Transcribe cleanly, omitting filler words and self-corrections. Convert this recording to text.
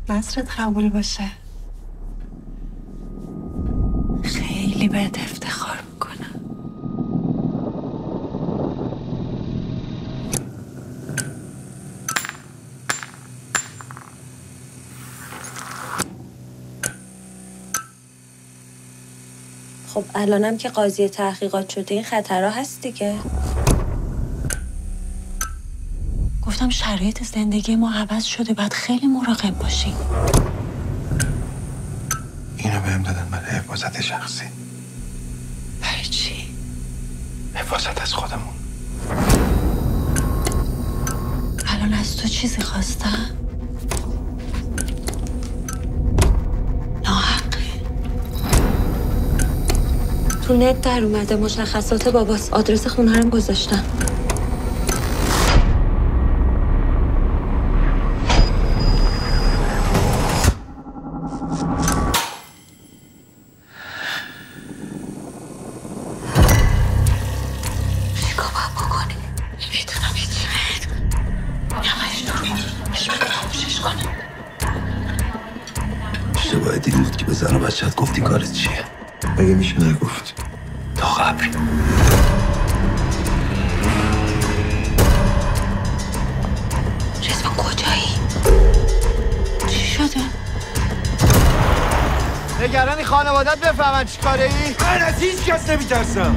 نصرت قبول باشه. خیلی بهت افتخار میکنم. خب الانم که قاضی تحقیقات شده این خطرها هست دیگه. گفتم شرایط زندگی ما عوض شده، باید خیلی مراقب باشیم. اینو بهم دادن برای حفاظت شخصی. برای چی؟ حفاظت از خودمون. الان از تو چیزی خواستم؟ ناحقه. تو نت در اومده مشخصات باباست. آدرس خونه رو گذاشتم. اشتباه دیدی بود که به زن و بچه‌ت گفتی کارت چیه؟ مگه میشه نگفت؟ تا قبل. رضوان کجایی؟ چی شده؟ نگرانی خانوادت بفهمن چی کاره ای؟ من از هیچ کس نمیترسم.